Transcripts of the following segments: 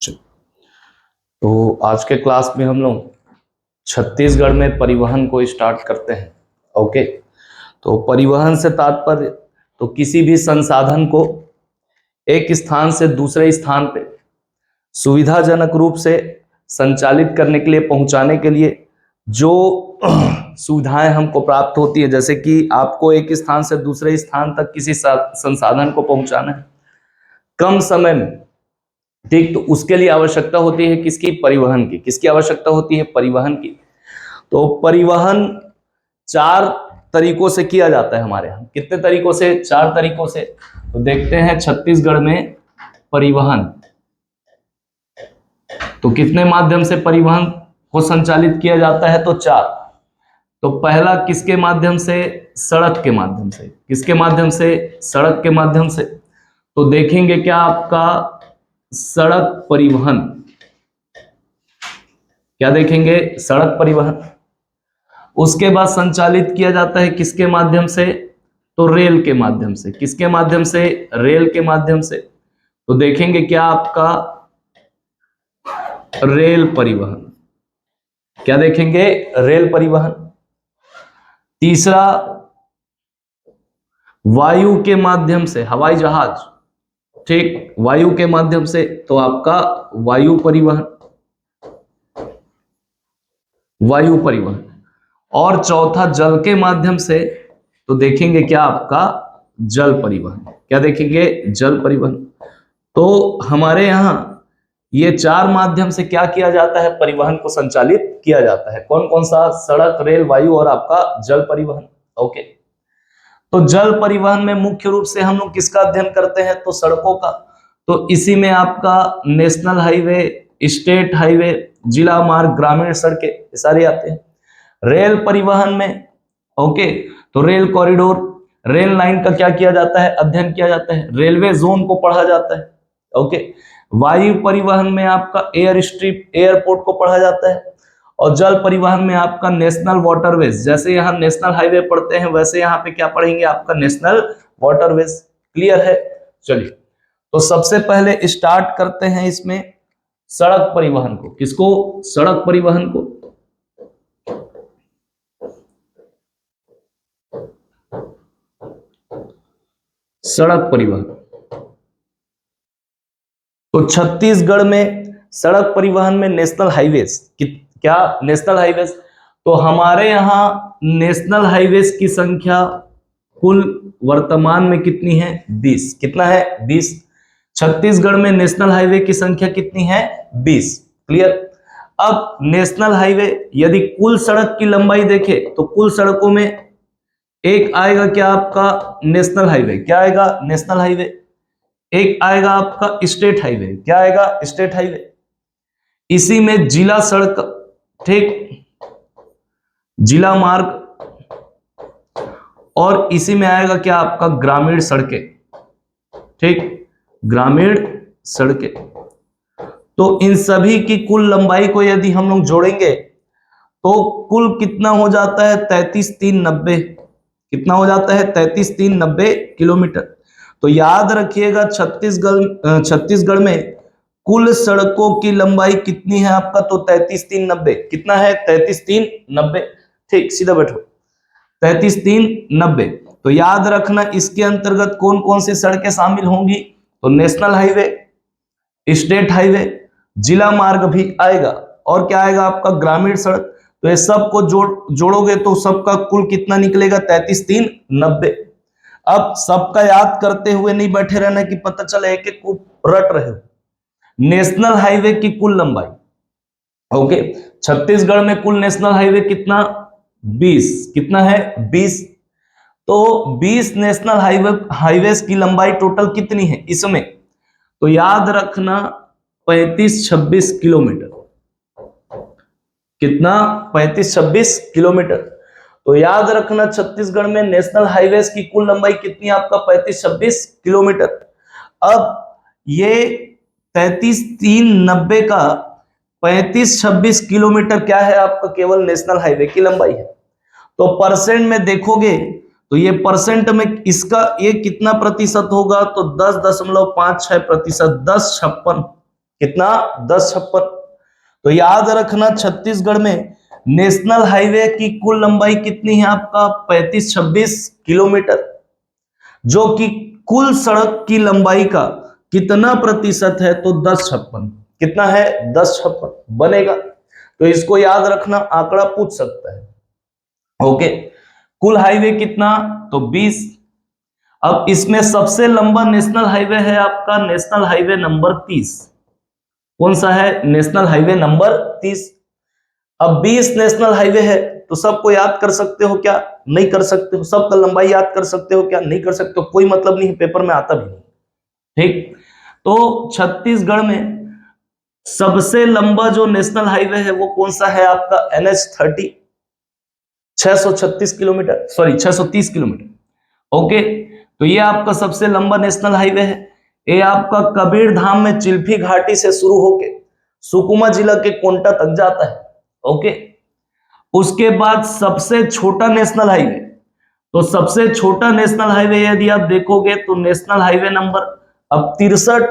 तो आज के क्लास में हम लोग छत्तीसगढ़ में परिवहन को स्टार्ट करते हैं। ओके, तो परिवहन से तात्पर्य तो किसी भी संसाधन को एक स्थान से दूसरे स्थान पे सुविधाजनक रूप से संचालित करने के लिए, पहुंचाने के लिए जो सुविधाएं हमको प्राप्त होती है, जैसे कि आपको एक स्थान से दूसरे स्थान तक किसी संसाधन को पहुंचाना है कम समय में, ठीक, तो उसके लिए आवश्यकता होती है किसकी? परिवहन की। किसकी आवश्यकता होती है? परिवहन की। तो परिवहन 4 तरीकों से किया जाता है हमारे यहाँ। कितने तरीकों से? 4 तरीकों से। तो देखते हैं छत्तीसगढ़ में परिवहन तो कितने माध्यम से परिवहन को संचालित किया जाता है? तो 4। तो पहला किसके माध्यम से? सड़क के माध्यम से। किसके माध्यम से? सड़क के माध्यम से। तो देखेंगे क्या आपका सड़क परिवहन, क्या देखेंगे? सड़क परिवहन। उसके बाद संचालित किया जाता है किसके माध्यम से? तो रेल के माध्यम से। किसके माध्यम से? रेल के माध्यम से। तो देखेंगे क्या आपका रेल परिवहन। क्या देखेंगे? रेल परिवहन। तीसरा वायु के माध्यम से, हवाई जहाज, ठीक, वायु के माध्यम से, तो आपका वायु परिवहन, वायु परिवहन। और चौथा जल के माध्यम से, तो देखेंगे क्या आपका जल परिवहन। क्या देखेंगे? जल परिवहन। तो हमारे यहाँ ये 4 माध्यम से क्या किया जाता है? परिवहन को संचालित किया जाता है। कौन कौन सा? सड़क, रेल, वायु और आपका जल परिवहन। ओके, तो जल परिवहन में मुख्य रूप से हम लोग किसका अध्ययन करते हैं? तो सड़कों का। तो इसी में आपका नेशनल हाईवे, स्टेट हाईवे, जिला मार्ग, ग्रामीण सड़कें, ये सारे आते हैं। रेल परिवहन में, ओके, तो रेल कॉरिडोर, रेल लाइन का क्या किया जाता है? अध्ययन किया जाता है। रेलवे जोन को पढ़ा जाता है। ओके, वायु परिवहन में आपका एयर स्ट्रिप, एयरपोर्ट को पढ़ा जाता है। और जल परिवहन में आपका नेशनल वाटरवेज, जैसे यहाँ नेशनल हाईवे पढ़ते हैं वैसे यहाँ पे क्या पढ़ेंगे? आपका नेशनल वाटरवेज। क्लियर है? चलिए, तो सबसे पहले स्टार्ट करते हैं इसमें सड़क परिवहन को। किसको? सड़क परिवहन को। सड़क परिवहन तो छत्तीसगढ़ में सड़क परिवहन में नेशनल हाईवेज, क्या नेशनल हाईवेज? तो हमारे यहाँ नेशनल हाईवेज की संख्या कुल वर्तमान में कितनी है? 20। कितना है? 20। छत्तीसगढ़ में नेशनल हाईवे की संख्या कितनी है? 20। क्लियर? अब नेशनल हाईवे यदि कुल सड़क की लंबाई देखे तो कुल सड़कों में एक आएगा क्या आपका? National highway. क्या आएगा? National highway. एक आएगा आपका स्टेट हाईवे। क्या आएगा? State highway. इसी में जिला सड़क, ठीक, जिला मार्ग, और इसी में आएगा क्या आपका? ग्रामीण सड़कें, ठीक, ग्रामीण सड़कें। तो इन सभी की कुल लंबाई को यदि हम लोग जोड़ेंगे तो कुल कितना हो जाता है? 33,390। कितना हो जाता है? 33,390 किलोमीटर। तो याद रखिएगा छत्तीसगढ़ में कुल सड़कों की लंबाई कितनी है आपका? तो 33,390। कितना है? 33,390। ठीक, सीधा बैठो, 33,390। तो याद रखना इसके अंतर्गत कौन कौन सी सड़कें शामिल होंगी? तो नेशनल हाईवे, स्टेट हाईवे, जिला मार्ग भी आएगा, और क्या आएगा आपका? ग्रामीण सड़क। तो ये सबको जोड़ोगे तो सबका कुल कितना निकलेगा? 33,390। अब सबका याद करते हुए नहीं बैठे रहना कि पता चले एक एक को रट रहे हो। नेशनल हाईवे की कुल लंबाई, ओके, छत्तीसगढ़ में कुल नेशनल हाईवे कितना? 20। कितना है? 20। तो 20 नेशनल हाईवे की लंबाई टोटल कितनी है इसमें? तो याद रखना 35-26 किलोमीटर। कितना? 35-26 किलोमीटर। तो याद रखना छत्तीसगढ़ में नेशनल हाईवे की कुल लंबाई कितनी है आपका? 35-26 किलोमीटर। अब ये 33,390 का 35-26 किलोमीटर क्या है आपका? केवल नेशनल हाईवे की लंबाई है। तो परसेंट में देखोगे तो ये परसेंट में इसका ये कितना प्रतिशत होगा? तो 10.56%। 1056 कितना 1056। तो याद रखना छत्तीसगढ़ में नेशनल हाईवे की कुल लंबाई कितनी है आपका 3526 किलोमीटर, जो कि कुल सड़क की लंबाई का कितना प्रतिशत है तो 1056। कितना है 1056 बनेगा। तो इसको याद रखना, आंकड़ा पूछ सकता है। ओके, कुल हाईवे कितना तो 20। अब इसमें सबसे लंबा नेशनल हाईवे है आपका नेशनल हाईवे नंबर 30। कौन सा है नेशनल हाईवे नंबर 30। अब 20 नेशनल हाईवे है तो सबको याद कर सकते हो क्या, नहीं कर सकते हो। सबका लंबाई याद कर सकते हो क्या, नहीं कर सकते हो। कोई मतलब नहीं है, पेपर में आता भी नहीं। ठीक, तो छत्तीसगढ़ में सबसे लंबा जो नेशनल हाईवे है वो कौन सा है आपका NH30, 636 kilometre, sorry 630 kilometre. Okay, तो ये आपका सबसे लंबा नेशनल हाईवे है। ये आपका कबीर धाम में चिल्फी घाटी से शुरू होके सुकमा जिला के कोंटा तक जाता है। ओके, उसके बाद सबसे छोटा नेशनल हाईवे, तो सबसे छोटा नेशनल हाईवे यदि आप देखोगे तो नेशनल हाईवे नंबर अब 63।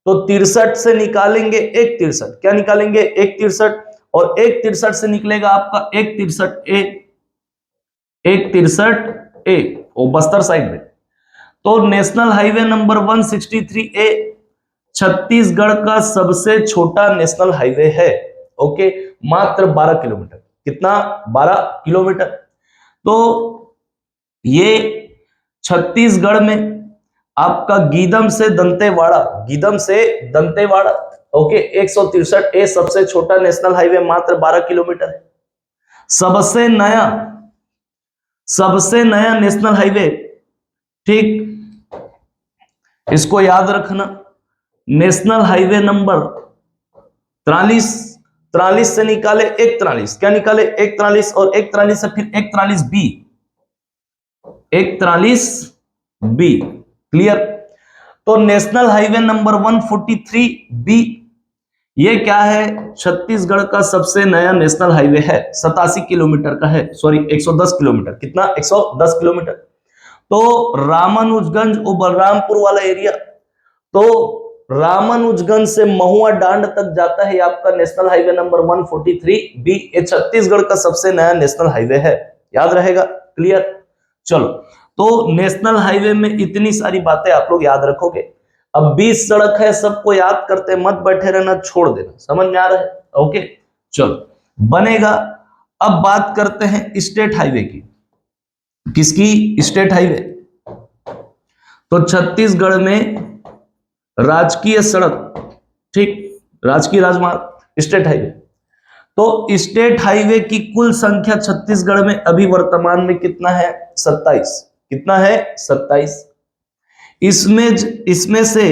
तो 63 से निकालेंगे 163, क्या निकालेंगे 163, और 163 से निकलेगा आपका 163A, 163A वो बस्तर साइड में। तो national highway number 163A Chhattisgarh का सबसे छोटा नेशनल हाईवे है। ओके, मात्र 12 किलोमीटर। कितना 12 किलोमीटर। तो ये छत्तीसगढ़ में आपका गीदम से दंतेवाड़ा, गीदम से दंतेवाड़ा, ओके 163A सबसे छोटा नेशनल हाईवे मात्र 12 किलोमीटर है। सबसे नया नेशनल हाईवे, ठीक, इसको याद रखना, नेशनल हाईवे नंबर 43 से निकाले 143, क्या निकाले 143, और 143 से फिर 143B, 143B। क्लियर। तो नेशनल हाईवे नंबर 143B ये क्या है, छत्तीसगढ़ का सबसे नया नेशनल हाईवे है, 87 किलोमीटर का है, सॉरी 110 किलोमीटर। कितना 110 किलोमीटर। तो रामानुजगंज और बलरामपुर वाला एरिया, तो रामानुजगंज से महुआ डांड तक जाता है आपका नेशनल हाईवे नंबर 143B। ये छत्तीसगढ़ का सबसे नया नेशनल हाईवे है, याद रहेगा। क्लियर। चलो, तो नेशनल हाईवे में इतनी सारी बातें आप लोग याद रखोगे। अब 20 सड़क है, सबको याद करते मत बैठे रहना, छोड़ देना। समझ में आ रहा है। ओके, चलो बनेगा। अब बात करते हैं स्टेट हाईवे की। किसकी, स्टेट हाईवे। तो छत्तीसगढ़ में राजकीय सड़क, ठीक, राजकीय राजमार्ग, स्टेट हाईवे। तो स्टेट हाईवे की कुल संख्या छत्तीसगढ़ में अभी वर्तमान में कितना है 27। कितना है 27। इसमें से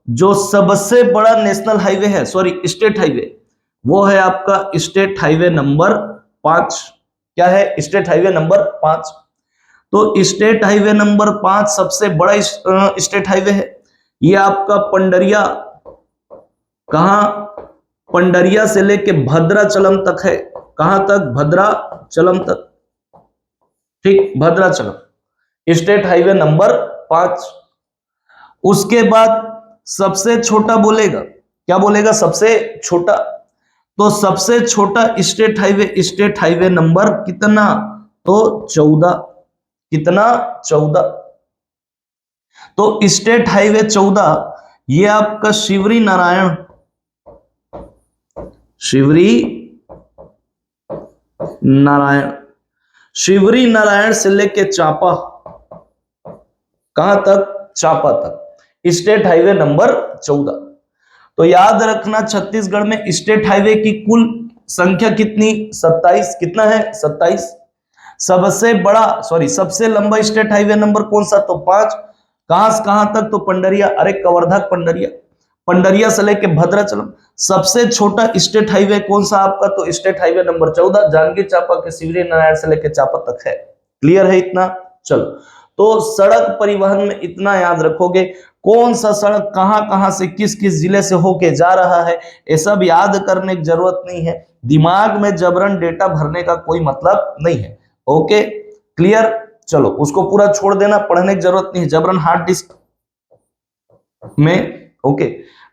जो सबसे बड़ा नेशनल हाईवे है, सॉरी स्टेट हाईवे, वो है आपका स्टेट हाईवे नंबर 5। क्या है, स्टेट हाईवे नंबर 5। तो स्टेट हाईवे नंबर 5 सबसे बड़ा स्टेट हाईवे है। ये आपका पंडरिया, कहां, पंडरिया से लेके भद्राचलम तक है। कहां तक, भद्राचलम तक। ठीक, भद्राचलम स्टेट हाईवे नंबर 5। उसके बाद सबसे छोटा बोलेगा, क्या बोलेगा, सबसे छोटा। तो सबसे छोटा स्टेट हाईवे नंबर कितना तो 14। कितना 14। तो स्टेट हाईवे 14 ये आपका शिवरी नारायण से लेके चांपा, कहां तक, चांपा तक, स्टेट हाईवे नंबर 14। तो याद रखना छत्तीसगढ़ में स्टेट हाईवे की कुल संख्या कितनी 27। कितना है 27। सबसे बड़ा, सॉरी सबसे लंबा स्टेट हाईवे नंबर कौन सा तो 5। कहां से कहां तक तो पंडरिया, अरे कवर्धक पंडरिया से लेके भद्राचलम। सबसे छोटा स्टेट हाईवे कौन सा आपका तो state highway number 14 Janjgir Champa के शिवरी नारायण से लेके चांपा तक है। क्लियर है इतना। चलो, तो सड़क परिवहन में इतना याद रखोगे, कौन सा सड़क कहां कहां से किस किस जिले से होके जा रहा है, ये सब याद करने की जरूरत नहीं है। दिमाग में जबरन डेटा भरने का कोई मतलब नहीं है। Okay, clear. चलो, उसको पूरा छोड़ देना, पढ़ने की जरूरत नहीं है जबरन हार्ड डिस्क में। ओके,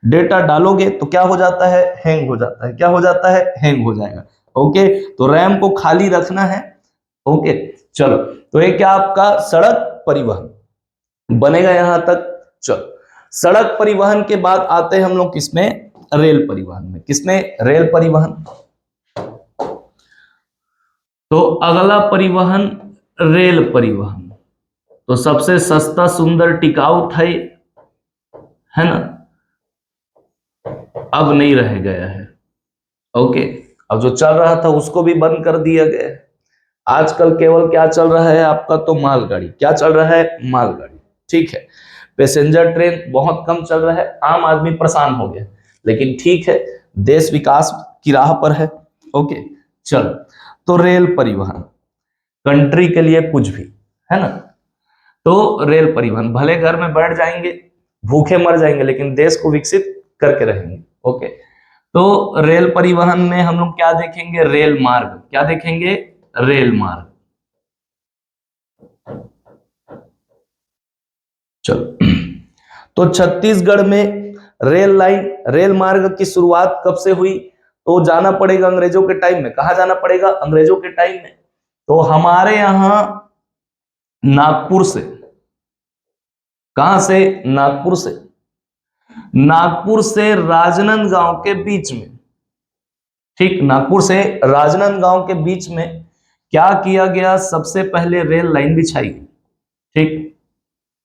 डेटा डालोगे तो क्या हो जाता है, हैंग हो जाता है। क्या हो जाता है, हैंग हो जाएगा। ओके, तो रैम को खाली रखना है। ओके, चलो, तो ये क्या आपका सड़क परिवहन बनेगा यहां तक। चलो, सड़क परिवहन के बाद आते हैं हम लोग किसमें, रेल परिवहन में। किसमें, रेल परिवहन। तो अगला परिवहन रेल परिवहन। तो सबसे सस्ता, सुंदर, टिकाऊ था ये, है ना, अब नहीं रह गया है। ओके, अब जो चल रहा था उसको भी बंद कर दिया गया है। आजकल केवल क्या चल रहा है आपका, तो मालगाड़ी। क्या चल रहा है, मालगाड़ी। ठीक है, पैसेंजर ट्रेन बहुत कम चल रहा है, आम आदमी परेशान हो गया, लेकिन ठीक है, देश विकास की राह पर है। ओके, चलो, तो रेल परिवहन कंट्री के लिए कुछ भी, है ना। तो रेल परिवहन, भले घर में बैठ जाएंगे, भूखे मर जाएंगे, लेकिन देश को विकसित करके रहेंगे। ओके, तो रेल परिवहन में हम लोग क्या देखेंगे, रेल मार्ग। क्या देखेंगे, रेल मार्ग। चलो, तो छत्तीसगढ़ में रेल लाइन, रेल मार्ग की शुरुआत कब से हुई, तो जाना पड़ेगा अंग्रेजों के टाइम में। कहा जाना पड़ेगा, अंग्रेजों के टाइम में। तो हमारे यहां नागपुर से, कहां से, नागपुर से, नागपुर से राजनांदगांव के बीच में, ठीक, नागपुर से राजनांदगांव के बीच में क्या किया गया, सबसे पहले रेल लाइन बिछाई गई। ठीक,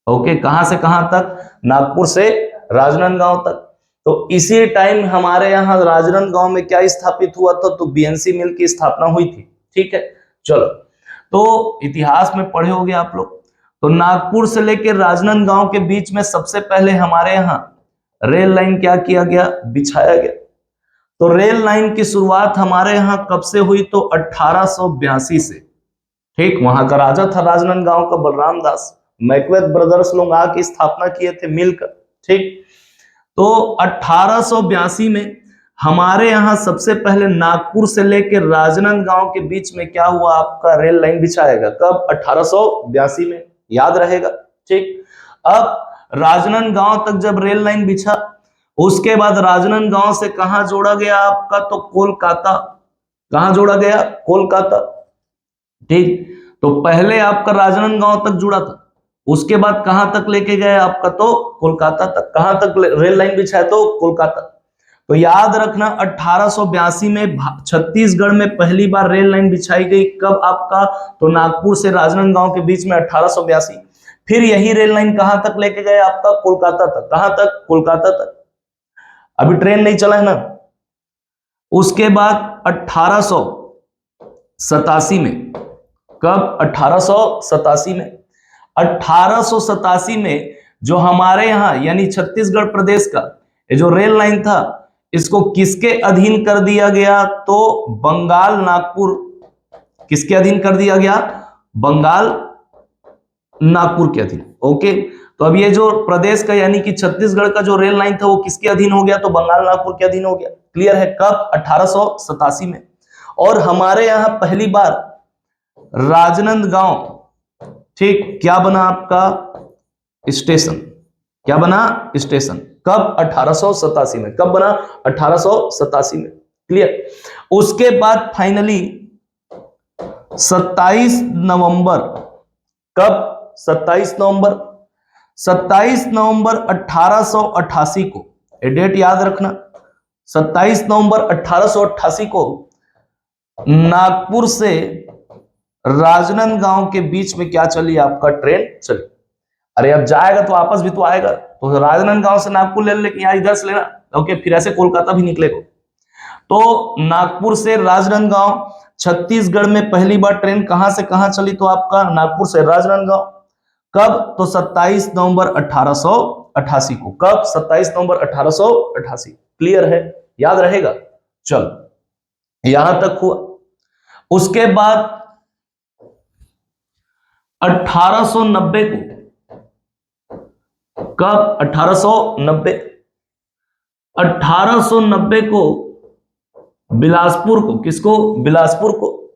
ओके, कहां से कहां तक, नागपुर से राजनांदगांव तक। तो इसी टाइम हमारे यहां राजनांदगांव में क्या स्थापित हुआ था, तो बीएनसी मिल की स्थापना हुई थी। ठीक है, चलो, तो इतिहास में पढ़े होंगे आप लोग। तो नागपुर से लेकर राजनांदगांव के बीच में सबसे पहले हमारे यहाँ रेल लाइन क्या किया गया, बिछाया गया। तो रेल लाइन की शुरुआत हमारे यहाँ कब से हुई, तो 1882 से। ठीक, वहां का राजा था राजनांदगांव का बलराम दास, मैकबेथ ब्रदर्स लोग आके स्थापना किए थे मिलकर। ठीक, तो 1882 में हमारे यहाँ सबसे पहले नागपुर से लेकर राजनांदगांव के बीच में क्या हुआ, आपका रेल लाइन बिछाएगा। कब, 1882 में, याद रहेगा। ठीक, अब राजनांदगांव तक जब रेल लाइन बिछा, उसके बाद राजनांदगांव से कहां जोड़ा गया आपका, तो कोलकाता। कहां जोड़ा गया, कोलकाता। ठीक, तो पहले आपका राजनांदगांव तक जुड़ा था, उसके बाद कहां तक लेके गए आपका, तो कोलकाता तक। कहां तक रेल लाइन बिछाया, तो कोलकाता। तो याद रखना, 1882 में छत्तीसगढ़ में पहली बार रेल लाइन बिछाई गई। कब आपका, तो नागपुर से राजनांदगांव के बीच में 1882। फिर यही रेल लाइन कहां तक लेके गए आपका, कोलकाता तक। कहां तक, कोलकाता तक। अभी ट्रेन नहीं चला है ना। उसके बाद 1887 में, कब, 1887 में, 1887 में जो हमारे यहां यानी छत्तीसगढ़ प्रदेश का ये जो रेल लाइन था, इसको किसके अधीन कर दिया गया, तो बंगाल नागपुर। किसके अधीन कर दिया गया, बंगाल नागपुर के अधीन। ओके, तो अब ये जो प्रदेश का यानी कि छत्तीसगढ़ का जो रेल लाइन था वो किसके अधीन हो गया, तो बंगाल नागपुर के अधीन हो गया। क्लियर है, कब, 1887 में। और हमारे यहां पहली बार राजनांदगांव, ठीक, क्या बना आपका, स्टेशन। क्या बना, स्टेशन। कब, 1887 में। कब बना, 1887 में। क्लियर। उसके बाद फाइनली 27 नवंबर, कब, 27 नवंबर, 27 नवंबर 1888 को, ये डेट याद रखना, 27 नवंबर 1888 को नागपुर से राजनांदगांव के बीच में क्या चली, आपका ट्रेन चली। अरे अब जाएगा तो वापस भी तो आएगा, तो राजनांदगांव से नागपुर ले लेकिन यहाँ इधर से लेना। ओके, फिर ऐसे कोलकाता भी निकलेगा। तो नागपुर से राजनांदगांव, छत्तीसगढ़ में पहली बार ट्रेन कहां से कहां चली, तो आपका नागपुर से राजनांदगांव। कब, तो 27 नवंबर 1888 को। कब, 27 नवंबर 1888। क्लियर है, याद रहेगा। चलो, यहां तक हुआ। उसके बाद 1890 को, कब, 1890, 1890 को बिलासपुर को, किसको, बिलासपुर को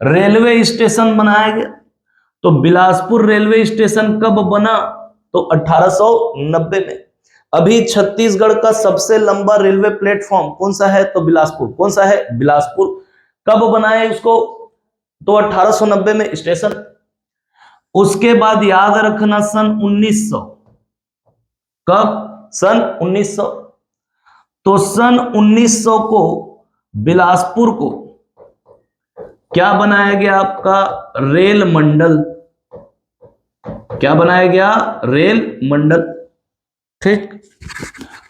रेलवे स्टेशन बनाया गया। तो बिलासपुर रेलवे स्टेशन कब बना, तो 1890 में। अभी छत्तीसगढ़ का सबसे लंबा रेलवे प्लेटफॉर्म कौन सा है? तो बिलासपुर। कौन सा है? बिलासपुर। कब बनाया इसको? तो 1890 में स्टेशन। उसके बाद याद रखना सन 1900। कब? सन 1900। तो सन 1900 को बिलासपुर को क्या बनाया गया? आपका रेल मंडल। क्या बनाया गया? रेल मंडल। ठीक,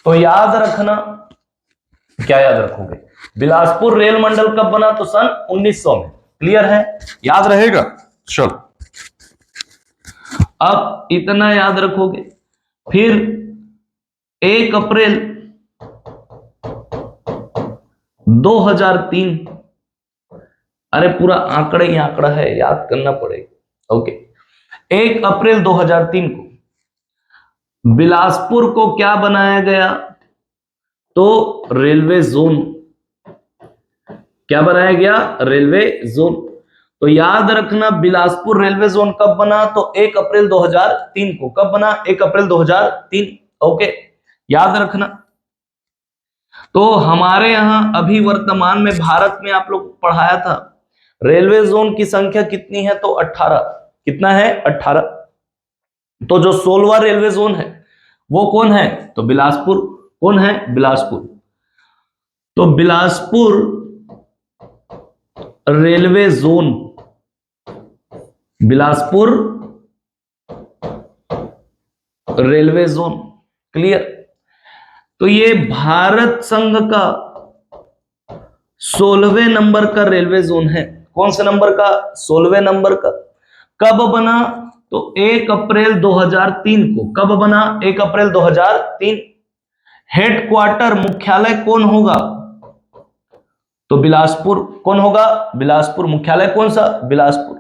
तो याद रखना। क्या याद रखोगे? बिलासपुर रेल मंडल कब बना? तो सन 1900 में। क्लियर है? याद रहेगा? चलो, अब इतना याद रखोगे। फिर 1 अप्रैल 2003, अरे पूरा आंकड़ा ही आंकड़ा है, याद करना पड़ेगा। ओके, 1 अप्रैल 2003 को बिलासपुर को क्या बनाया गया? तो रेलवे जोन। क्या बनाया गया? Railway zone. तो याद रखना, बिलासपुर रेलवे जोन कब बना? तो 1 अप्रैल 2003 को। कब बना? 1 अप्रैल 2003। ओके, याद रखना। तो हमारे यहां अभी वर्तमान में भारत में आप लोग को पढ़ाया था, रेलवे जोन की संख्या कितनी है? तो 18। कितना है? 18। तो जो 16वां रेलवे जोन है वो कौन है? तो बिलासपुर। कौन है? बिलासपुर। तो Bilaspur railway zone, Bilaspur railway zone. Clear? तो ये भारत संघ का 16वें नंबर का रेलवे जोन है। कौन से नंबर का? 16वें नंबर का। कब बना? तो 1 अप्रैल 2003 को। कब बना? 1 अप्रैल 2003। हेडक्वार्टर, मुख्यालय कौन होगा? तो बिलासपुर। कौन होगा? बिलासपुर। मुख्यालय कौन सा? बिलासपुर।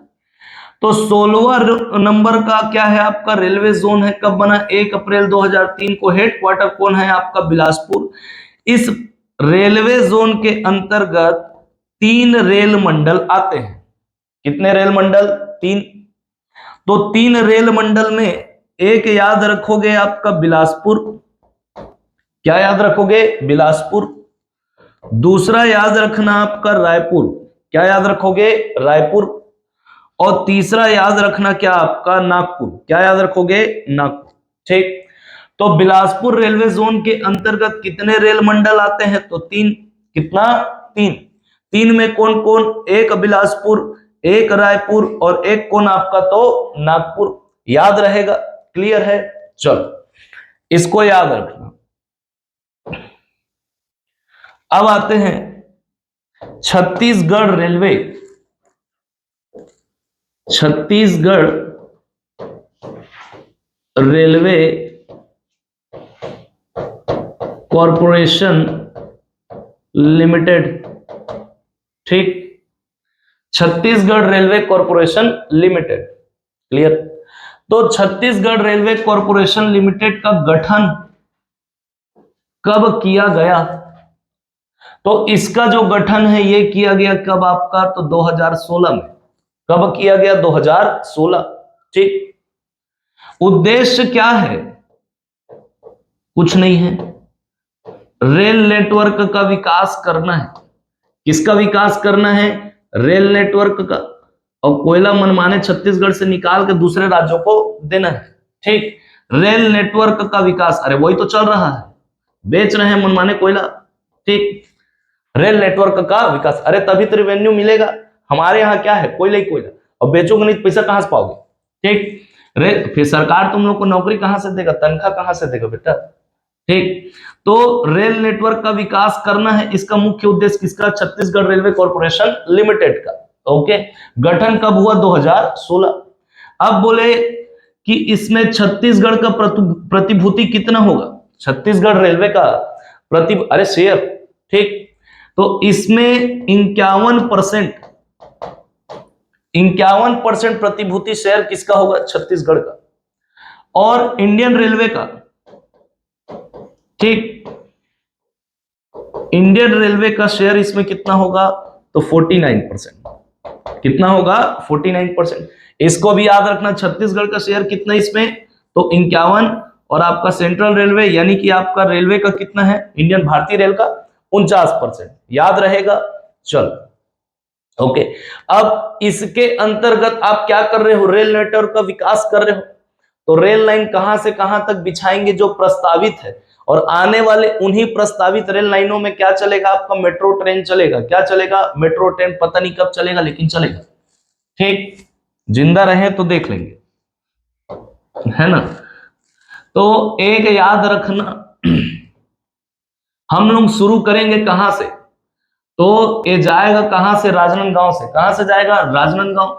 तो 16वां नंबर का क्या है? आपका रेलवे जोन है। कब बना? 1 अप्रैल 2003 को। हेडक्वार्टर कौन है? आपका बिलासपुर। इस रेलवे जोन के अंतर्गत 3 रेल मंडल आते हैं। कितने रेल मंडल? 3। तो 3 रेल मंडल में एक याद रखोगे आपका बिलासपुर। क्या याद रखोगे? बिलासपुर। दूसरा याद रखना आपका रायपुर। क्या याद रखोगे? रायपुर। और तीसरा याद रखना क्या? आपका नागपुर। क्या याद रखोगे? नागपुर। ठीक, तो बिलासपुर रेलवे जोन के अंतर्गत कितने रेल मंडल आते हैं? तो 3। कितना? 3। 3 में कौन कौन? एक बिलासपुर, एक रायपुर और एक कौन आपका? तो नागपुर। याद रहेगा? क्लियर है? चलो, इसको याद रखना। अब आते हैं Chhattisgarh railway. Chhattisgarh railway corporation limited. ठीक, Chhattisgarh railway corporation limited. Clear? तो छत्तीसगढ़ रेलवे कॉरपोरेशन लिमिटेड का गठन कब किया गया? तो इसका जो गठन है ये किया गया कब आपका? तो 2016 में। कब किया गया? 2016। ठीक, उद्देश्य क्या है? कुछ नहीं है, रेल नेटवर्क का विकास करना है। किसका विकास करना है? रेल नेटवर्क का। और कोयला मनमाने छत्तीसगढ़ से निकाल के दूसरे राज्यों को देना है। ठीक, रेल नेटवर्क का विकास, अरे वही तो चल रहा है, बेच रहे हैं मनमाने कोयला। ठीक, रेल नेटवर्क का विकास, अरे तभी तो रेवेन्यू मिलेगा। हमारे यहाँ क्या है? कोयला ही कोयला, और बेचोगे नहीं तो पैसा कहां से पाओगे? ठीक, फिर सरकार तुम लोग को नौकरी कहां से देगा? तनख्वाह कहां से देगा बेटा? ठीक, तो रेल नेटवर्क का विकास करना है, इसका मुख्य उद्देश्य किसका? छत्तीसगढ़ रेलवे कॉर्पोरेशन लिमिटेड का। ओके, गठन कब हुआ? 2016। अब बोले कि इसमें छत्तीसगढ़ का प्रतिभूति कितना होगा? छत्तीसगढ़ रेलवे का अरे शेयर। ठीक, तो इसमें 51% प्रतिभूति शेयर किसका होगा? छत्तीसगढ़ का। और इंडियन रेलवे का, ठीक, इंडियन रेलवे का शेयर इसमें कितना होगा? तो 49%। कितना होगा? 49%। इसको भी याद रखना, छत्तीसगढ़ का शेयर कितना इसमें? तो 51, और आपका सेंट्रल रेलवे यानी कि आपका रेलवे का कितना है, इंडियन भारतीय रेल का 49%, याद रहेगा। चलो ओके, अब इसके अंतर्गत आप क्या कर रहे हो, रेल नेटवर्क का विकास कर रहे हो, तो रेल लाइन कहां से कहां तक बिछाएंगे जो प्रस्तावित है, और आने वाले उन्हीं प्रस्तावित रेल लाइनों में क्या चलेगा, आपका मेट्रो ट्रेन चलेगा। क्या चलेगा, मेट्रो ट्रेन, पता नहीं कब चलेगा लेकिन चलेगा। ठीक, जिंदा रहे तो देख लेंगे, है ना। तो एक याद रखना, हम लोग शुरू करेंगे कहां से, तो ये जाएगा कहां से, राजनांदगांव से। कहां से जाएगा, राजनांदगांव।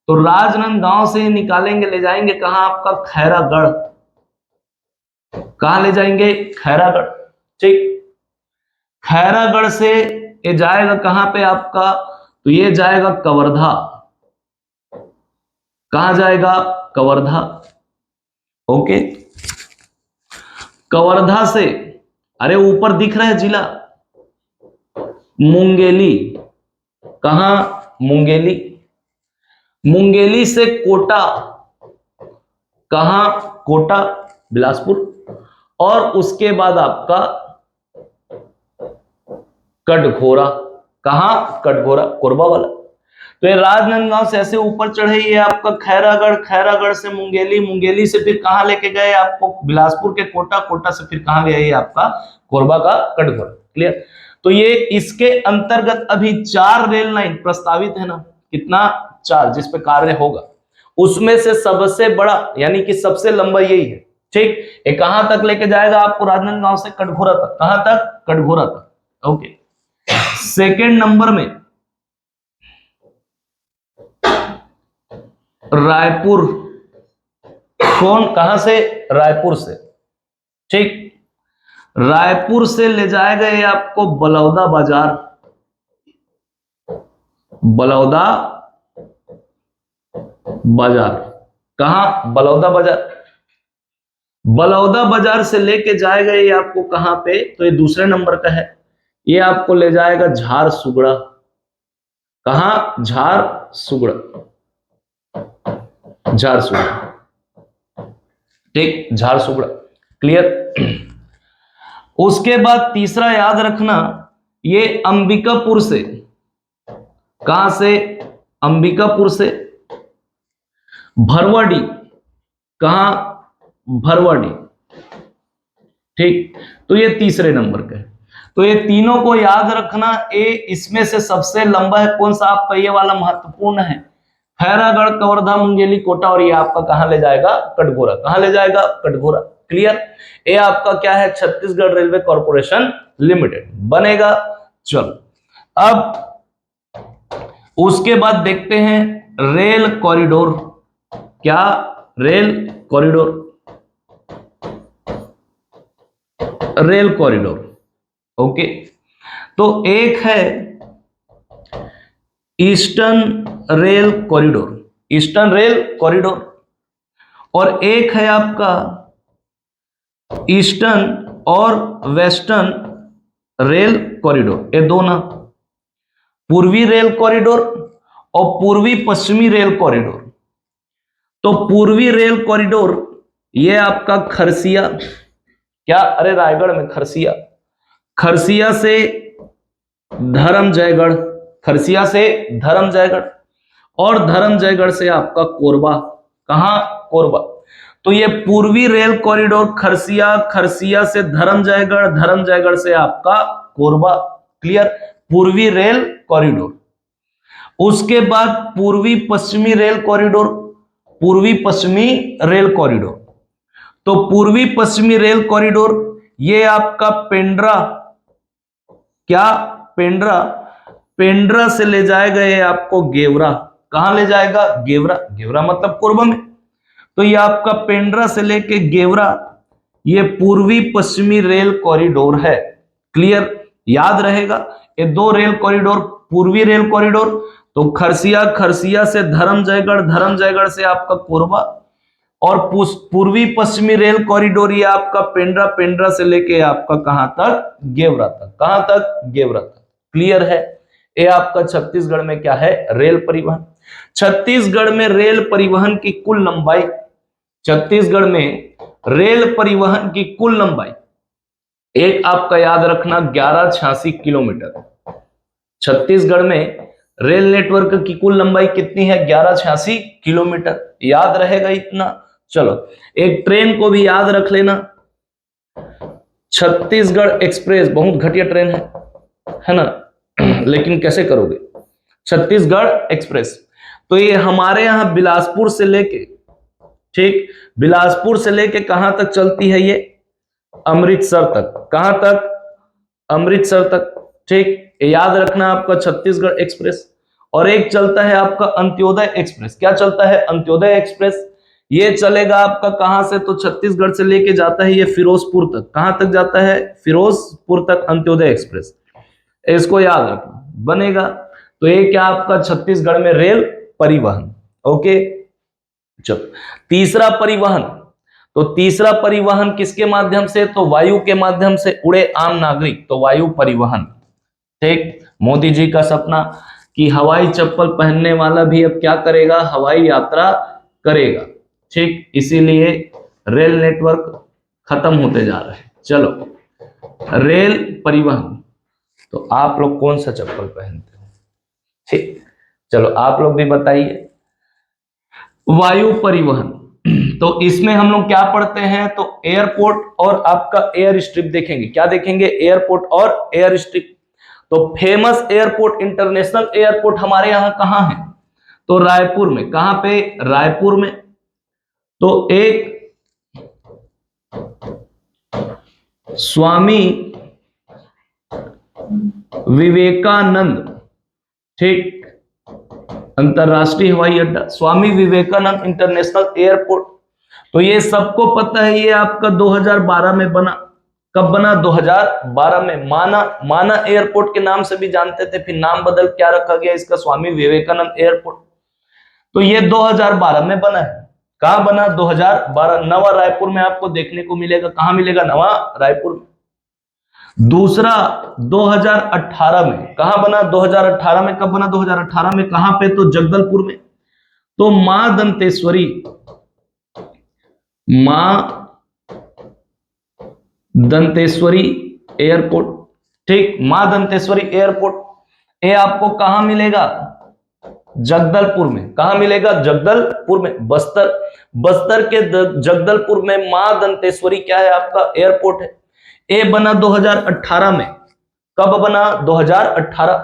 तो राजनांदगांव से निकालेंगे, ले जाएंगे कहां, आपका खैरागढ़। कहां ले जाएंगे, खैरागढ़। ठीक, खैरागढ़ से ये जाएगा कहां पे आपका, तो ये जाएगा कवर्धा। कहां जाएगा, कवर्धा। ओके, कवर्धा से, अरे ऊपर दिख रहा है जिला, मुंगेली। कहां, मुंगेली। मुंगेली से कोटा। कहां, कोटा, बिलासपुर। और उसके बाद आपका कटघोरा। कहां, कटघोरा, कोरबा वाला। तो ये राजनांदगांव से ऐसे ऊपर चढ़े, ये आपका खैरागढ़, खैरागढ़ से मुंगेली, मुंगेली से फिर कहां लेके गए आपको, बिलासपुर के कोटा, कोटा से फिर कहां गए, ये आपका कोरबा का कटघोरा। क्लियर। तो ये इसके अंतर्गत अभी 4 रेल लाइन प्रस्तावित है ना, कितना, 4, जिस पे कार्य होगा। उसमें से सबसे बड़ा यानी कि सबसे लंबा यही है। ठीक, ये कहां तक लेके जाएगा आपको, राजनांदगांव से कटघोरा तक। कहां तक, कटघोरा तक। ओके, सेकेंड नंबर में रायपुर। कौन, कहां से, रायपुर से। ठीक, रायपुर से ले जाएगा ये आपको बलौदा बाजार। बलौदा बाजार। कहां, बलौदा बाजार। बलौदा बाजार से लेके जाएगा ये आपको कहां पे, तो ये दूसरे नंबर का है, ये आपको ले जाएगा झारसुगड़ा। कहां, झारसुगड़ा, झारसुगड़ा। ठीक, झारसुगड़ा। क्लियर। उसके बाद तीसरा याद रखना, ये अंबिकापुर से। कहां से, अंबिकापुर से भरवाडी। कहां, भरवाडी। ठीक, तो ये तीसरे नंबर का है। तो ये तीनों को याद रखना। ए इसमें से सबसे लंबा है कौन सा, आपका ये वाला महत्वपूर्ण है, खैरागढ़, कवर्धा, मुंगेली, कोटा, और ये आपका कहां ले जाएगा, कटघोरा। कहां ले जाएगा, कटघोरा। क्लियर। ये आपका क्या है, छत्तीसगढ़ रेलवे कॉर्पोरेशन लिमिटेड बनेगा। चलो अब उसके बाद देखते हैं रेल कॉरिडोर। क्या, rail corridor, rail corridor. Okay, तो एक है eastern rail corridor, eastern rail corridor, और एक है आपका ईस्टर्न और वेस्टर्न रेल कॉरिडोर। ये दो ना, पूर्वी रेल कॉरिडोर और पूर्वी पश्चिमी रेल कॉरिडोर। तो पूर्वी रेल कॉरिडोर ये आपका खरसिया, क्या, अरे रायगढ़ में खरसिया, खरसिया से धर्मजयगढ़, खरसिया से धर्मजयगढ़, और धर्मजयगढ़ से आपका कोरबा। कहां, कोरबा। तो ये पूर्वी रेल कॉरिडोर खरसिया, खरसिया से धर्मजयगढ़, धर्मजयगढ़ से आपका कोरबा। क्लियर, पूर्वी रेल कॉरिडोर। उसके बाद पूर्वी पश्चिमी रेल कॉरिडोर, पूर्वी पश्चिमी रेल कॉरिडोर। तो पूर्वी पश्चिमी रेल कॉरिडोर ये आपका पेंड्रा, क्या, पेंड्रा, पेंड्रा से ले जाएगा ये आपको गेवरा। कहां ले जाएगा, गेवरा, गेवरा मतलब कोरबा में। तो ये आपका पेंड्रा से लेके गेवरा, ये पूर्वी पश्चिमी रेल कॉरिडोर है। क्लियर, याद रहेगा ये दो रेल कॉरिडोर, पूर्वी रेल कॉरिडोर तो खरसिया, खरसिया से धर्मजयगढ़, धर्मजयगढ़ से आपका कोरबा, और पूर्वी पश्चिमी रेल कॉरिडोर ये आपका पेंड्रा, पेंड्रा से लेके आपका कहां तक, गेवरा तक। कहां तक, गेवरा तक। क्लियर है। ये आपका छत्तीसगढ़ में क्या है, रेल परिवहन। छत्तीसगढ़ में रेल परिवहन की कुल लंबाई छत्तीसगढ़ में रेल परिवहन की कुल लंबाई, एक आपका याद रखना 1186 किलोमीटर। छत्तीसगढ़ में रेल नेटवर्क की कुल लंबाई कितनी है? 1186 किलोमीटर। याद रहेगा इतना? चलो एक ट्रेन को भी याद रख लेना, छत्तीसगढ़ एक्सप्रेस। बहुत घटिया ट्रेन है ना लेकिन कैसे करोगे? छत्तीसगढ़ एक्सप्रेस। तो ये हमारे यहाँ बिलासपुर से लेके, ठीक, बिलासपुर से लेके कहां तक चलती है? ये अमृतसर तक। कहां तक? अमृतसर तक। ठीक, याद रखना आपका छत्तीसगढ़ एक्सप्रेस। और एक चलता है आपका अंत्योदय एक्सप्रेस। क्या चलता है? अंत्योदय एक्सप्रेस। ये चलेगा आपका कहां से? तो छत्तीसगढ़ से लेके जाता है ये फिरोजपुर तक। कहां तक जाता है? फिरोजपुर तक अंत्योदय एक्सप्रेस। इसको याद रखना बनेगा। तो ये क्या आपका छत्तीसगढ़ में रेल परिवहन। ओके, चलो तीसरा परिवहन। तो तीसरा परिवहन किसके माध्यम से? तो वायु के माध्यम से उड़े आम नागरिक, तो वायु परिवहन। ठीक, मोदी जी का सपना कि हवाई चप्पल पहनने वाला भी अब क्या करेगा? हवाई यात्रा करेगा। ठीक, इसीलिए रेल नेटवर्क खत्म होते जा रहे हैं। चलो रेल परिवहन, तो आप लोग कौन सा चप्पल पहनते हो? ठीक, चलो आप लोग भी बताइए। वायु परिवहन, तो इसमें हम लोग क्या पढ़ते हैं? तो एयरपोर्ट और आपका एयर स्ट्रिप देखेंगे। क्या देखेंगे? एयरपोर्ट और एयर स्ट्रिप। तो फेमस एयरपोर्ट, इंटरनेशनल एयरपोर्ट हमारे यहाँ कहाँ है? तो रायपुर में। कहां पे? रायपुर में। तो एक स्वामी विवेकानंद, ठीक, अंतरराष्ट्रीय हवाई अड्डा, स्वामी विवेकानंद इंटरनेशनल एयरपोर्ट। तो ये सबको पता है, ये आपका 2012 में बना। कब बना? 2012 में। माना एयरपोर्ट के नाम से भी जानते थे, फिर नाम बदल क्या रखा गया इसका? स्वामी विवेकानंद एयरपोर्ट। तो ये 2012 में बना है। कहां बना? 2012। नवा रायपुर में आपको देखने को मिलेगा। कहां मिलेगा? नवा रायपुर में। दूसरा 2018 में। कहां बना? 2018 में। कब बना? 2018 में। कहां पे? तो जगदलपुर में। तो मां दंतेश्वरी, मां दंतेश्वरी एयरपोर्ट, ठीक, मां दंतेश्वरी एयरपोर्ट। ये आपको कहां मिलेगा? जगदलपुर में। कहां मिलेगा? जगदलपुर में। बस्तर के जगदलपुर में मां दंतेश्वरी क्या है? आपका एयरपोर्ट है। ये बना 2018 में। कब बना? 2018।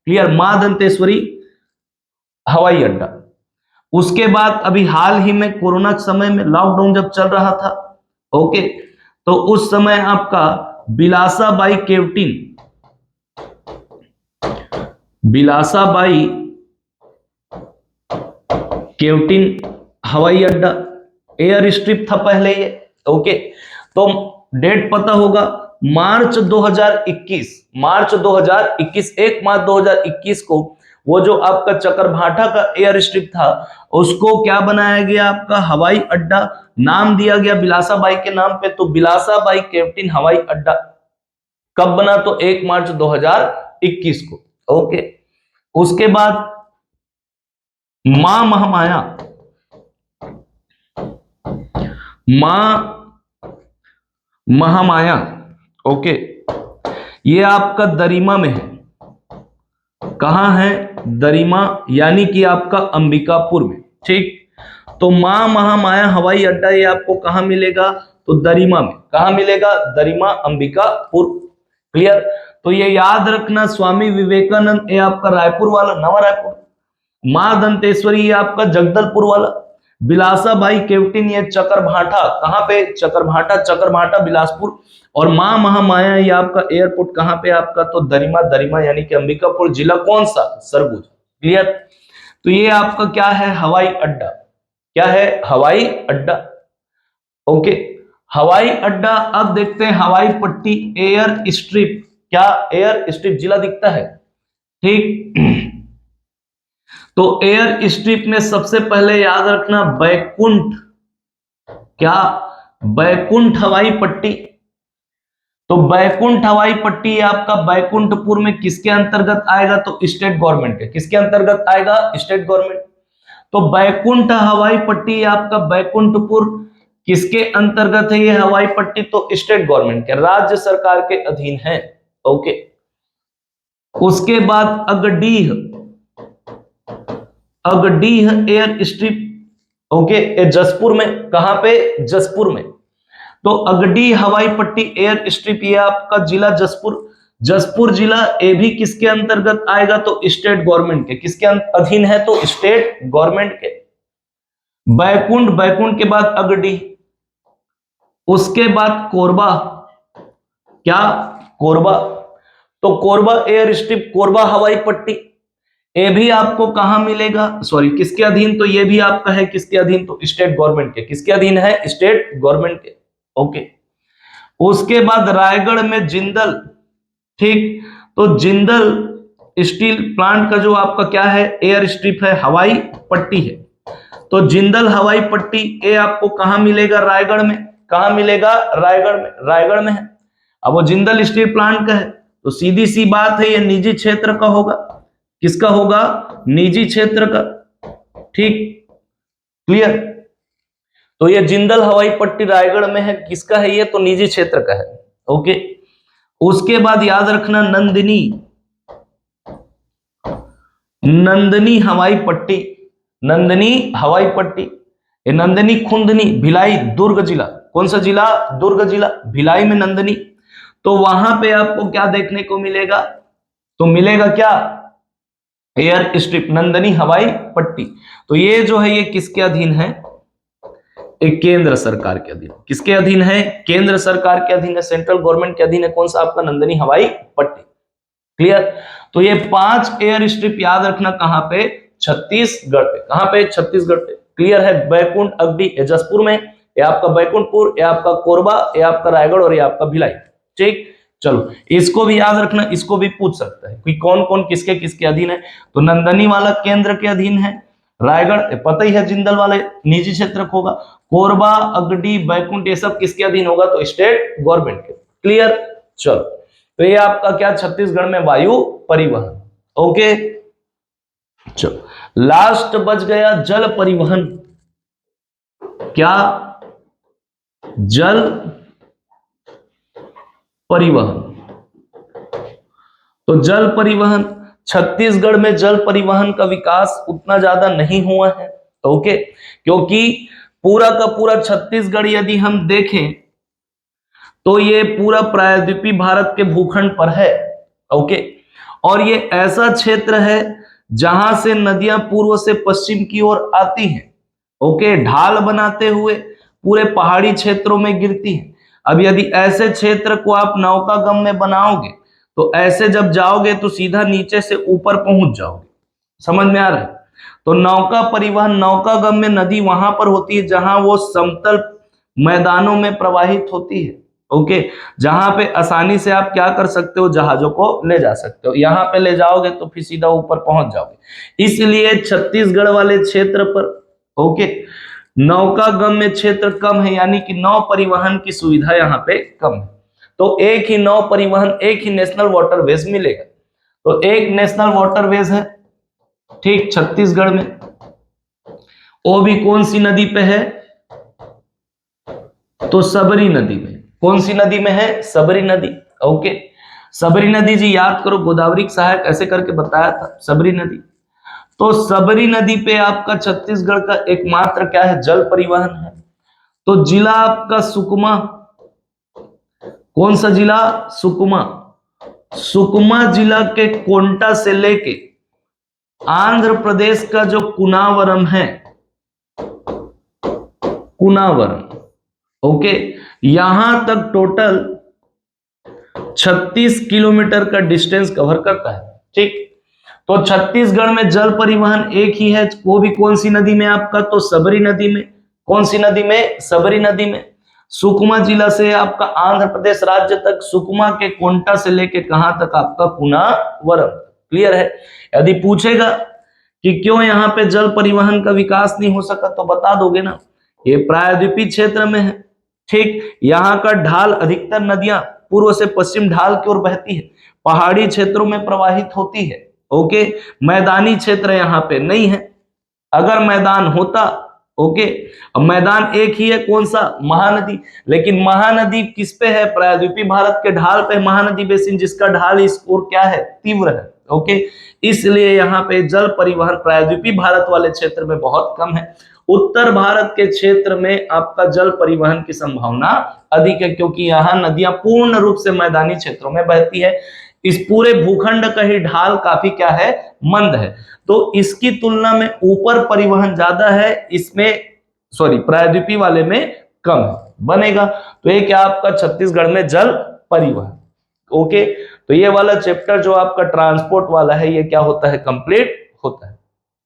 क्लियर? मां दंतेश्वरी हवाई अड्डा। उसके बाद अभी हाल ही में कोरोना के समय में, लॉकडाउन जब चल रहा था, ओके, तो उस समय आपका बिलासाबाई केवटिन हवाई अड्डा, एयर स्ट्रिप था पहले ये। ओके, तो डेट पता होगा, मार्च 2021, मार्च 2021, 1 मार्च 2021 को वो जो आपका चकरभाठा का एयर स्ट्रिप था उसको क्या बनाया गया? आपका हवाई अड्डा। नाम दिया गया बिलासाबाई के नाम पे, तो बिलासाबाई केवटिन हवाई अड्डा। कब बना? तो 1 मार्च 2021 को। ओके, उसके बाद मां महामाया, मां महामाया, ओके, ये आपका दरिमा में है। कहां है? दरिमा, यानी कि आपका अंबिकापुर में। ठीक, तो मां महामाया हवाई अड्डा ये आपको कहां मिलेगा? तो दरिमा में। कहां मिलेगा? दरिमा, अंबिकापुर। क्लियर? तो ये याद रखना, स्वामी विवेकानंद ये आपका रायपुर वाला, नवा रायपुर। मां दंतेश्वरी ये आपका जगदलपुर वाला। बिलासाबाई केवटिन ये चकरभाठा। कहां पे? चकरभाठा बिलासपुर। और मां महामाया ये आपका एयरपोर्ट कहां पे? आपका तो दरिमा यानी कि अंबिकापुर। जिला कौन सा? सरगुजा। क्लियर? तो ये आपका क्या है? हवाई अड्डा। क्या है? हवाई अड्डा। ओके, हवाई अड्डा। अब देखते हैं हवाई पट्टी, एयर स्ट्रिप। क्या? एयर स्ट्रिप जिला दिखता है, ठीक। तो एयर स्ट्रिप में सबसे पहले याद रखना बैकुंठ। क्या? बैकुंठ हवाई पट्टी। तो बैकुंठ हवाई पट्टी आपका बैकुंठपुर में किसके अंतर्गत आएगा? तो स्टेट गवर्नमेंट है। किसके अंतर्गत आएगा? State government. तो बैकुंठ हवाई पट्टी आपका बैकुंठपुर किसके अंतर्गत है ये हवाई पट्टी? तो स्टेट गवर्नमेंट के, राज्य सरकार के अधीन है। ओके, उसके बाद अगडीह, अगडीह एयर स्ट्रिप, ओके, जसपुर में। कहां पे? जसपुर में। तो अगडीह हवाई पट्टी एयर स्ट्रिप, ये आपका जिला जसपुर, जसपुर जिला, ये भी किसके अंतर्गत आएगा? तो स्टेट गवर्नमेंट के। किसके अधीन है? तो स्टेट गवर्नमेंट के। बैकुंठ, बैकुंठ के बाद अगडीह, उसके बाद कोरबा। क्या? कोरबा। तो कोरबा एयर स्ट्रिप, कोरबा हवाई पट्टी, ये भी आपको कहां मिलेगा? सॉरी, किसके अधीन? तो ये भी आपका है किसके अधीन? तो स्टेट गवर्नमेंट के। किसके अधीन है? स्टेट गवर्नमेंट के। ओके, उसके बाद रायगढ़ में जिंदल, ठीक, तो जिंदल स्टील प्लांट का जो आपका क्या है? एयर स्ट्रिप है, हवाई पट्टी है। तो जिंदल हवाई पट्टी, ये आपको कहां मिलेगा? रायगढ़ में। कहां मिलेगा? रायगढ़ में, रायगढ़ में है। अब वो जिंदल स्टील प्लांट का है, तो सीधी सी बात है ये निजी क्षेत्र का होगा। किसका होगा? निजी क्षेत्र का। ठीक, क्लियर? तो ये जिंदल हवाई पट्टी रायगढ़ में है, किसका है ये? तो निजी क्षेत्र का है। ओके, उसके बाद याद रखना नंदिनी, नंदनी हवाई पट्टी, नंदनी हवाई पट्टी, ये नंदनी खुंदनी, भिलाई, दुर्ग जिला। कौन सा जिला? दुर्ग जिला, भिलाई में नंदनी। तो वहां पे आपको क्या देखने को मिलेगा? तो मिलेगा क्या? एयर स्ट्रिप, नंदनी हवाई पट्टी। तो ये जो है ये किसके अधीन है? एक केंद्र सरकार के अधीन। किसके अधीन है? केंद्र सरकार के अधीन है, सेंट्रल गवर्नमेंट के अधीन है। कौन सा? आपका नंदनी हवाई पट्टी। क्लियर? तो ये 5 एयर स्ट्रिप याद रखना कहां पे? छत्तीसगढ़ पे। कहां पे? छत्तीसगढ़ पे। क्लियर है? बैकुंठ, अगडी जसपुर में, ये आपका बैकुंठपुर, ये आपका कोरबा, ये आपका रायगढ़ और ये आपका भिलाई। ठीक, चलो इसको भी याद रखना, इसको भी पूछ सकता है कि कौन कौन किसके किसके अधीन है। तो नंदनी वाला केंद्र के अधीन है, रायगढ़ पता ही है जिंदल वाले निजी क्षेत्र को होगा, कोरबा, अगडी, बैकुंठ, ये सब किसके अधीन होगा? तो स्टेट गवर्नमेंट के। क्लियर? चलो, तो ये आपका क्या? छत्तीसगढ़ में वायु परिवहन। ओके, चलो लास्ट बच गया जल परिवहन। क्या? जल परिवहन। तो जल परिवहन, छत्तीसगढ़ में जल परिवहन का विकास उतना ज्यादा नहीं हुआ है। ओके, क्योंकि पूरा का पूरा छत्तीसगढ़ यदि हम देखें तो ये पूरा प्रायद्वीपीय भारत के भूखंड पर है। ओके, और ये ऐसा क्षेत्र है जहां से नदियां पूर्व से पश्चिम की ओर आती हैं। ओके, ढाल बनाते हुए पूरे पहाड़ी क्षेत्रों में गिरती है। अब यदि ऐसे क्षेत्र को आप नौकागम में बनाओगे तो ऐसे जब जाओगे तो सीधा नीचे से ऊपर पहुंच जाओगे। समझ में आ रहा है? तो नौका परिवहन, नौकागम में नदी वहां पर होती है जहां वो समतल मैदानों में प्रवाहित होती है। ओके, जहां पे आसानी से आप क्या कर सकते हो? जहाजों को ले जा सकते हो। यहां पे ले जाओगे तो फिर सीधा ऊपर पहुंच जाओगे। इसलिए छत्तीसगढ़ वाले क्षेत्र पर ओके नौकागम्य क्षेत्र कम है, यानी कि नौ परिवहन की सुविधा यहाँ पे कम है। तो एक ही नौ परिवहन, एक ही नेशनल वाटरवेज मिलेगा। तो एक नेशनल वाटरवेज है, ठीक, छत्तीसगढ़ में। वो भी कौन सी नदी पे है? तो सबरी नदी में। कौन सी नदी में है? सबरी नदी। ओके, सबरी नदी जी याद करो, गोदावरी की सहायक ऐसे करके बताया था, सबरी नदी। तो सबरी नदी पे आपका छत्तीसगढ़ का एकमात्र क्या है? जल परिवहन है। तो जिला आपका सुकमा। कौन सा जिला? सुकमा। सुकमा जिला के कोंटा से लेके आंध्र प्रदेश का जो कुनावरम है, कुनावरम, ओके, यहां तक टोटल 36 किलोमीटर का डिस्टेंस कवर करता है। ठीक, तो छत्तीसगढ़ में जल परिवहन एक ही है, वो भी कौन सी नदी में आपका? तो सबरी नदी में। कौन सी नदी में? सबरी नदी में। सुकमा जिला से आपका आंध्र प्रदेश राज्य तक, सुकमा के कोंटा से लेके कहां तक? आपका कुनावरम। क्लियर है? यदि पूछेगा कि क्यों यहाँ पे जल परिवहन का विकास नहीं हो सका तो बता दोगे ना, ये प्रायद्वीपीय क्षेत्र में है। ठीक, यहाँ का ढाल, अधिकतर नदियां पूर्व से पश्चिम ढाल की ओर बहती है, पहाड़ी क्षेत्रों में प्रवाहित होती है। ओके, मैदानी क्षेत्र यहाँ पे नहीं है। अगर मैदान होता ओके। अब मैदान एक ही है, कौन सा? महानदी। लेकिन महानदी किस पे है? प्रायद्वीपीय भारत के ढाल पे महानदी बेसिन, जिसका ढाल इस ओर क्या है? तीव्र है। ओके, इसलिए यहाँ पे जल परिवहन प्रायद्वीपीय भारत वाले क्षेत्र में बहुत कम है। उत्तर भारत के क्षेत्र में आपका जल परिवहन की संभावना अधिक है, क्योंकि यहाँ नदियां पूर्ण रूप से मैदानी क्षेत्रों में बहती है। इस पूरे भूखंड का ही ढाल काफी क्या है? मंद है। तो इसकी तुलना में ऊपर परिवहन ज्यादा है, इसमें सॉरी प्रायद्वीपीय वाले में कम बनेगा। तो ये क्या आपका छत्तीसगढ़ में जल परिवहन। ओके, तो ये वाला चैप्टर जो आपका ट्रांसपोर्ट वाला है, ये क्या होता है? कंप्लीट होता है।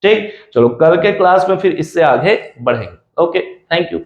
ठीक, चलो कल के क्लास में फिर इससे आगे बढ़ेंगे। Okay, thank you.